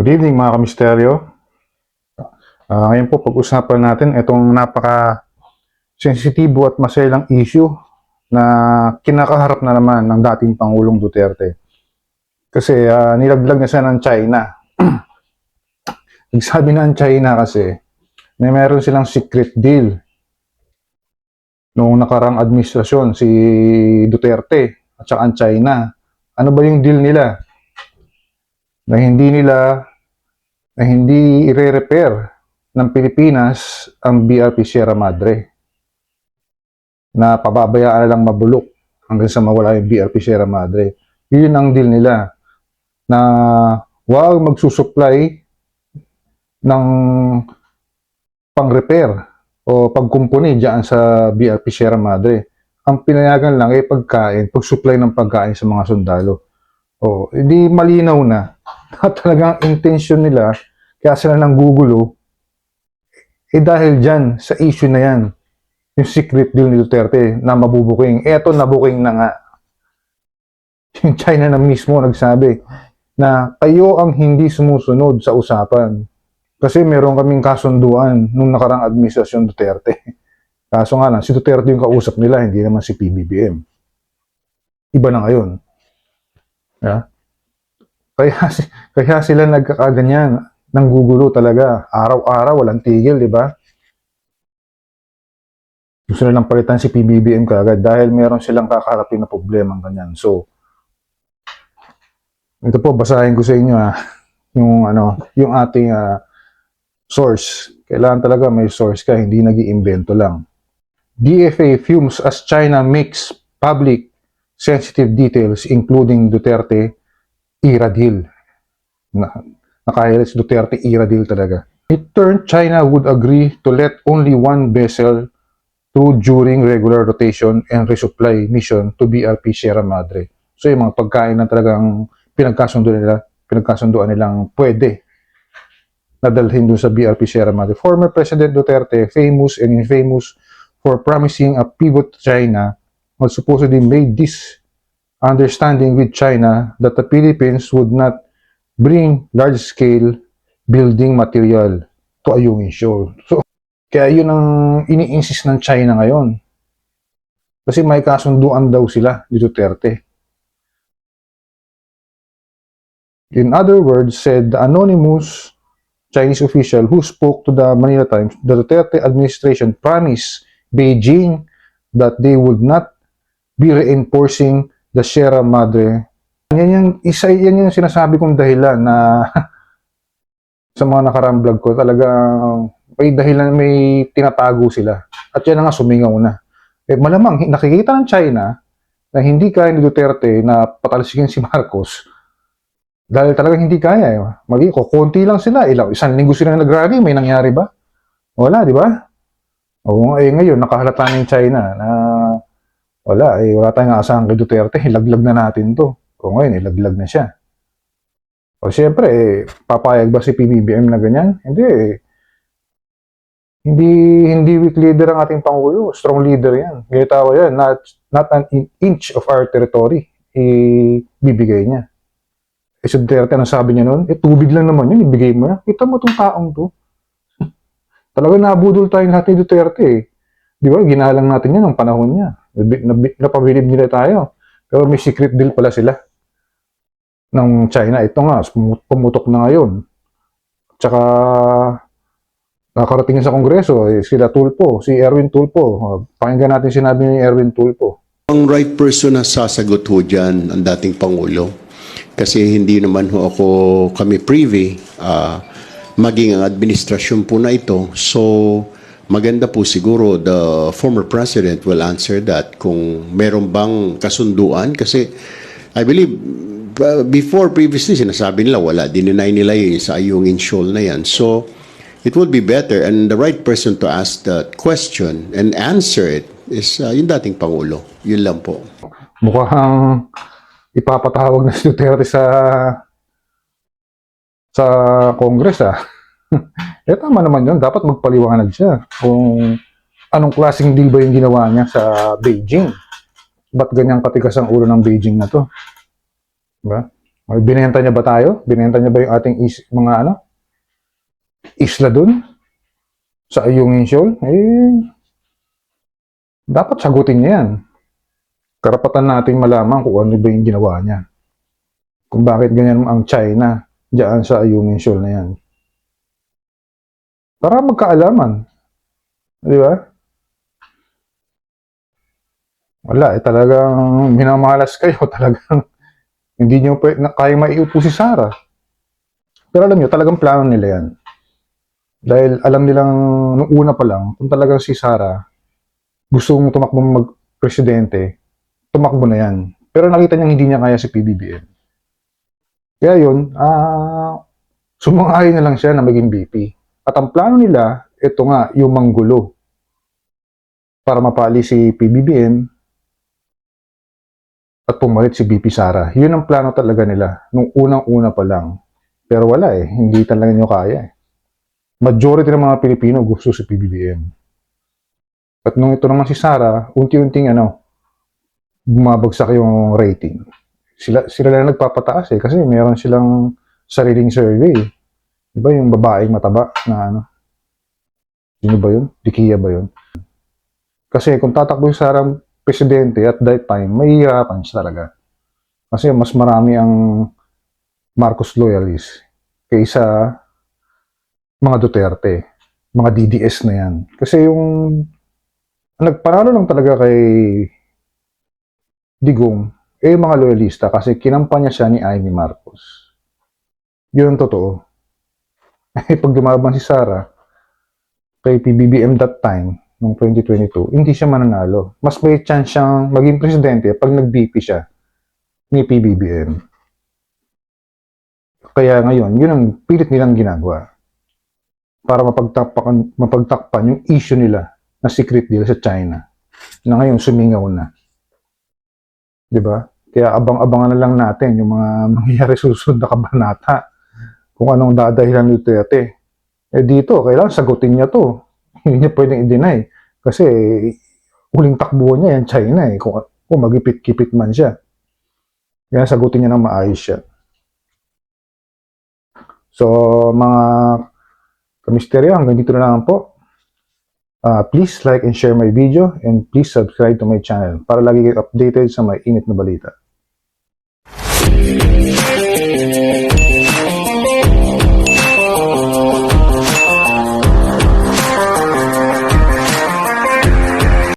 Good evening mga kamisteryo. Ngayon po pag-usapan natin itong napaka-sensitibo at maselang issue na kinakaharap na naman ng dating Pangulong Duterte. Kasi nilaglag na siya ng China. Nagsabi na ang China kasi na meron silang secret deal noong nakarang administrasyon si Duterte at saka ang China. Ano ba yung deal nila? Na hindi ire-repair ng Pilipinas ang BRP Sierra Madre. Na pababayaan na lang mabulok hanggang sa mawala yung BRP Sierra Madre. Yun ang deal nila. Na huwag magsusupply ng pang-repair o pagkumpuni dyan sa BRP Sierra Madre. Ang pinayagan lang ay pagkain, pag-supply ng pagkain sa mga sundalo. Hindi malinaw na talagang intention nila, kaya sila nang gugulo, dahil dyan, sa issue na yan, yung secret deal ni Duterte na mabubuking. Eto, nabuking na nga. Yung China na mismo nagsabi na kayo ang hindi sumusunod sa usapan. Kasi meron kaming kasunduan nung nakarang administrasyon Duterte. Kaso nga lang, si Duterte yung kausap nila, hindi naman si PBBM. Iba na ngayon. Yeah? Kaya sila nagkakaganyan, nanggugulo talaga. Araw-araw, walang tigil, di ba? Gusto nilang palitan si PBBM kaagad dahil meron silang kakaharapin na problema ng ganyan. So, ito po, basahin ko sa inyo yung ating source. Kailangan talaga may source ka, hindi nag-iimbento lang. DFA fumes as China makes public sensitive details including Duterte era deal. Nakahilis Duterte era deal talaga. It turned China would agree to let only one vessel through during regular rotation and resupply mission to BRP Sierra Madre. So yung mga pagkain na talagang pinagkasunduan nilang pwede nadalhin dun sa BRP Sierra Madre. Former President Duterte, famous and infamous for promising a pivot to China, was supposedly made this understanding with China that the Philippines would not bring large-scale building material to Ayungin Shoal. So, kaya yun ang ini-insist ng China ngayon. Kasi may kasunduan daw sila ni Duterte. In other words, said the anonymous Chinese official who spoke to the Manila Times, the Duterte administration promised Beijing that they would not be reinforcing the Sierra Madre. Yan yung sinasabi kong dahilan na sa mga nakaraang vlog ko, talagang may dahilan, may tinatago sila. At yan nga, sumingaw na. Malamang, nakikita ng China na hindi kaya ni Duterte na patalsikin si Marcos dahil talagang hindi kaya. Konti lang sila. Isang linggo sila nag-rally, may nangyari ba? Wala, di ba? Ngayon, nakahalata ng China na wala tayong asahan kay Duterte, ilaglag na natin to. Ngayon, ilaglag na siya. Siyempre, papayag ba si PBBM na ganyan? Hindi weak leader ang ating Pangulo. Strong leader yan. Kaya tawa yan, not an inch of our territory, bibigay niya. Si Duterte, ano sabi niya noon? Tubig lang naman yun, ibigay mo na. Kita mo itong taong to. Talaga nabudol tayo lahat ni Duterte. Di ba? Ginalang natin yan ng panahon niya. Napabilib nila tayo. Pero may secret deal pala sila ng China. Ito nga, pumutok na ngayon. Tsaka nakarating sa Kongreso, sila Tulfo, si Erwin Tulfo. Pakinggan natin sinabi ni Erwin Tulfo. Ang right person na sasagot ho dyan ang dating Pangulo. Kasi hindi naman ho kami privy, maging ang administrasyon po na ito. So, maganda po siguro the former president will answer that kung meron bang kasunduan. Kasi I believe before previously sinasabi nila wala, dinenay nila yun sa Ayungin Shoal na yan. So it would be better and the right person to ask that question and answer it is yung dating Pangulo. Yun lang po. Mukhang ipapatawag na si Duterte sa Congress tama naman yun. Dapat magpaliwanag siya kung anong klaseng deal ba yung ginawa niya sa Beijing. Ba't ganyang katigas ang ulo ng Beijing na to? Diba? Binenta niya ba tayo? Binenta niya ba yung ating mga isla dun? Sa Ayungin Shoal? Dapat sagutin niya yan. Karapatan nating malaman kung ano ba yung ginawa niya. Kung bakit ganyan ang China diyan sa Ayungin Shoal na yan. Para magkaalaman. Di ba? Wala, talagang minamalas kayo. Talagang hindi nyo kaya maiupo si Sara. Pero alam nyo, talagang plano nila yan. Dahil alam nilang nung una pa lang, kung talagang si Sara gusto mong tumakbo mag-presidente, tumakbo na yan. Pero nakita niyang hindi niya kaya si PBBM. Kaya yun, sumang-ayon na lang siya na maging VP. At ang plano nila, ito nga, yung manggulo. Para mapali si PBBM at pumalit si VP Sara. Yun ang plano talaga nila, nung unang-una pa lang. Pero wala hindi talaga nyo kaya Majority ng mga Pilipino gusto si PBBM. At nung ito naman si Sara, unti-unting bumabagsak yung rating. Sila lang nagpapataas kasi meron silang sariling survey. Diba yung babaeng mataba na sino ba yun? Dikia ba yun? Kasi kung tatakbo yung Sara presidente at that time, mahihirapan siya talaga. Kasi mas marami ang Marcos loyalists kaysa mga Duterte, mga DDS na yan. Kasi yung nagpanalo lang talaga kay Digong, mga loyalista kasi kinampanya siya ni Amy Marcos. Yun ang totoo. Pag dumaban si Sara kay PBBM that time, noong 2022, hindi siya mananalo. Mas may chance siyang maging presidente pag nag-VP siya ni PBBM. Kaya ngayon, yun ang pilit nilang ginagawa para mapagtakpan yung issue nila na secret deal sa China na ngayon sumingaw na. Diba? Kaya abang-abangan na lang natin yung mga mangyayari susunod na kabanata kung anong dadahilan ni Duterte. Dito, kailangan sagutin niya to. Hindi niya pwedeng i-deny. Kasi huling takbuhan niya yan China kung magipit-kipit man siya. Kaya sagutin niya ng maayos siya. So, mga kamisteryo, hanggang dito na lang po. Please like and share my video and please subscribe to my channel para lagi kayo updated sa may init na balita.